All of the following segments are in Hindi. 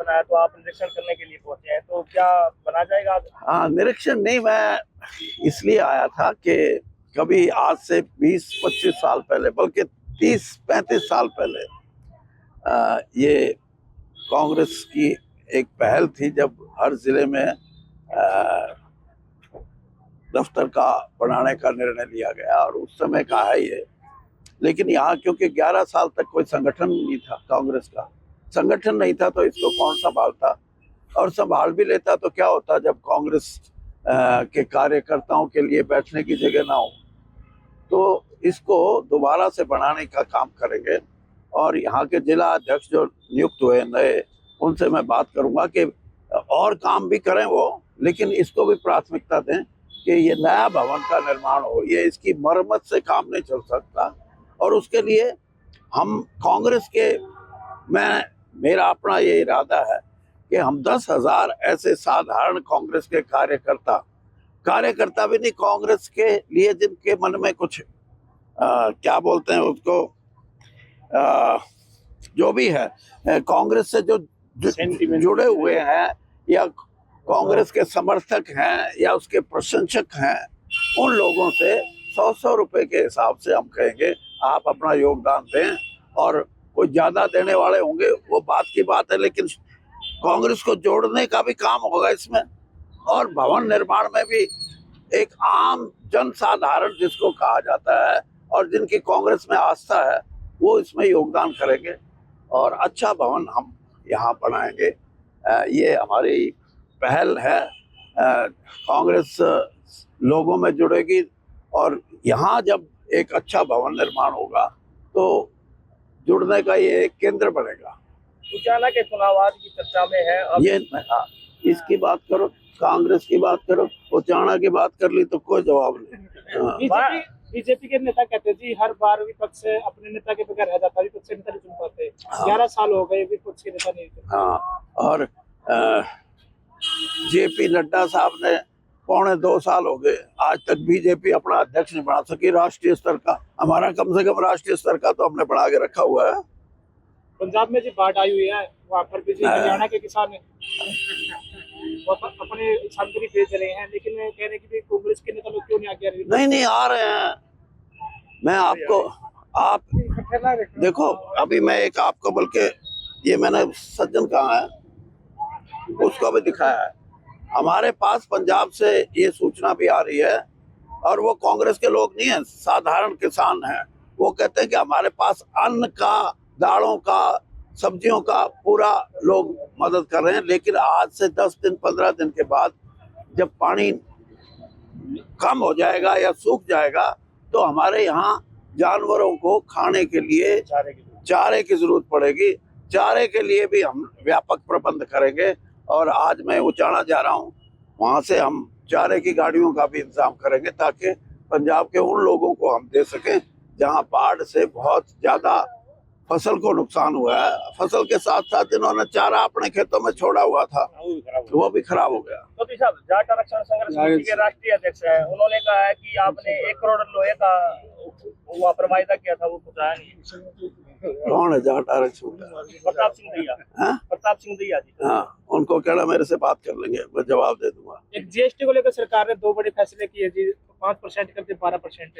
बनाया तो आप निरीक्षण करने के लिए पहुंचे हैं, तो क्या बना जाएगा आज? हाँ, निरीक्षण नहीं, मैं इसलिए आया था कि कभी आज से 20-25 साल पहले, बल्कि 30-35 साल पहले ये कांग्रेस की एक पहल थी, जब हर जिले में दफ्तर का बनाने का निर्णय लिया गया, और उस समय का है ये। लेकिन यहाँ क्योंकि 11 साल तक कोई संगठन नहीं था, कांग्रेस का संगठन नहीं था, तो इसको कौन संभालता, और संभाल भी लेता तो क्या होता जब कांग्रेस के कार्यकर्ताओं के लिए बैठने की जगह ना हो। तो इसको दोबारा से बनाने का काम करेंगे, और यहाँ के जिला अध्यक्ष जो नियुक्त हुए नए, उनसे मैं बात करूंगा कि और काम भी करें वो, लेकिन इसको भी प्राथमिकता दें कि ये नया भवन का निर्माण हो, ये इसकी मरम्मत से काम नहीं चल सकता। और उसके लिए हम कांग्रेस के, मेरा अपना ये इरादा है कि हम 10,000 ऐसे साधारण कांग्रेस के कार्यकर्ता भी नहीं, कांग्रेस के लिए जिनके मन में कुछ क्या बोलते हैं उसको, जो भी है कांग्रेस से जो जुड़े हुए हैं, या कांग्रेस के समर्थक हैं, या उसके प्रशंसक हैं, उन लोगों से 100-100 रुपए के हिसाब से हम कहेंगे आप अपना योगदान दें। और कोई ज्यादा देने वाले होंगे वो बात की बात है, लेकिन कांग्रेस को जोड़ने का भी काम होगा इसमें। और भवन निर्माण में भी एक आम जनसाधारण जिसको कहा जाता है और जिनकी कांग्रेस में आस्था है, वो इसमें योगदान करेंगे और अच्छा भवन हम यहाँ बनाएंगे। ये हमारी पहल है। कांग्रेस लोगों में जुड़ेगी, और यहाँ जब एक अच्छा भवन निर्माण होगा तो जुड़ने का ये एक केंद्र बनेगा। उचाना के चुनाव आज की चर्चा में है अब। ये इसकी बात करो, कांग्रेस की बात करो, उचाना की बात कर ली तो कोई जवाब नहीं। बीजेपी के नेता कहते जी हर बार विपक्ष अपने नेता के बगैर रह जाता, विपक्ष नेता नहीं चुन पाते। 11 साल हो गए विपक्ष के नेता नहीं चुन। हाँ, और जेपी नड्डा साहब ने 1.25 साल हो गए, आज तक बीजेपी अपना अध्यक्ष नहीं बना सकी राष्ट्रीय स्तर का। हमारा कम से कम राष्ट्रीय स्तर का तो हमने बना के रखा हुआ है। पंजाब में जी बाढ़ आई हुई है, वहाँ पर भी हरियाणा के किसान अपने सामग्री भेज रहे हैं, लेकिन कह रहे हैं कि कांग्रेस के नेता लोग क्यों नहीं आगे आ रहे? नहीं आ रहे हैं। मैं आपको, आप देखो, अभी मैं एक आपको, बल्कि ये मैंने सज्जन कहा है उसको भी दिखाया है। हमारे पास पंजाब से ये सूचना भी आ रही है, और वो कांग्रेस के लोग नहीं है, साधारण किसान हैं। वो कहते हैं कि हमारे पास अन्न का, दालों का, सब्जियों का पूरा लोग मदद कर रहे हैं, लेकिन आज से 10 दिन 15 दिन के बाद जब पानी कम हो जाएगा या सूख जाएगा तो हमारे यहाँ जानवरों को खाने के लिए चारे की जरूरत पड़ेगी। चारे के लिए भी हम व्यापक प्रबंध करेंगे, और आज मैं उचाना जा रहा हूँ, वहाँ से हम चारे की गाड़ियों का भी इंतजाम करेंगे ताकि पंजाब के उन लोगों को हम दे सकें जहाँ बाढ़ से बहुत ज्यादा फसल को नुकसान हुआ है। फसल के साथ साथ जिन्होंने चारा अपने खेतों में छोड़ा हुआ था वो भी खराब हो गया। तो साहब, जाट आरक्षण संघर्ष समिति के राष्ट्रीय अध्यक्ष हैं, उन्होंने कहा है कि आपने 1 करोड़ लोहे का वो वायदा किया था, वो पहुंचाया नहीं। कौन है जाट आरक्षण? प्रताप सिंह दैया। प्रताप सिंह दैया जी। हाँ, उनको कहना मेरे से बात कर लेंगे, मैं जवाब दे दूंगा। एक जीएसटी को लेकर सरकार ने 2 बड़े फैसले किए जी, 5% करके 12%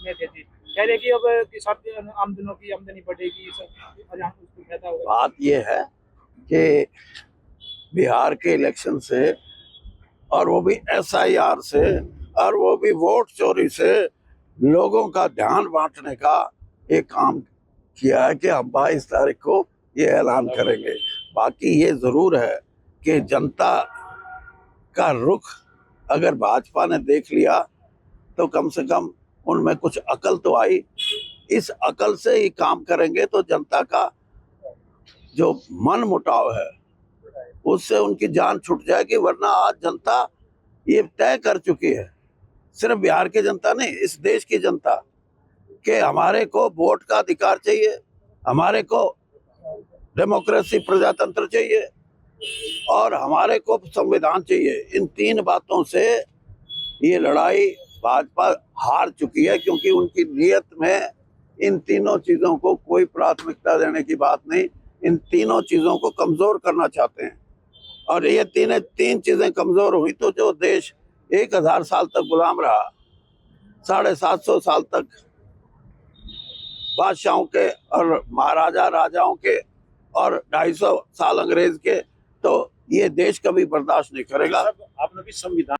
में थे जी। कह रहे कि अब किसान आमदनों की आमदनी बढ़ेगी, फायदा होगा। बात ये है कि बिहार के इलेक्शन से, और वो भी SIR से, और वो भी वोट चोरी से लोगों का ध्यान बांटने का एक काम किया है कि हम 22 तारीख को ये ऐलान करेंगे। बाकी ये जरूर है कि जनता का रुख अगर भाजपा ने देख लिया तो कम से कम उनमें कुछ अकल तो आई। इस अकल से ही काम करेंगे तो जनता का जो मन मुटाव है उससे उनकी जान छूट जाएगी। वरना आज जनता ये तय कर चुकी है, सिर्फ बिहार की जनता नहीं, इस देश की जनता, कि हमारे को वोट का अधिकार चाहिए, हमारे को डेमोक्रेसी प्रजातंत्र चाहिए, और हमारे को संविधान चाहिए। इन 3 बातों से ये लड़ाई भाजपा हार चुकी है, क्योंकि उनकी नीयत में इन तीनों चीजों को कोई प्राथमिकता देने की बात नहीं। इन तीनों चीजों को कमजोर करना चाहते हैं। और ये तीन चीजें कमजोर हुई तो जो देश 1000 साल तक गुलाम रहा, 750 साल तक बादशाहों के और महाराजा राजाओं के और 250 साल अंग्रेज के, तो ये देश कभी बर्दाश्त नहीं करेगा। आपने भी संविधान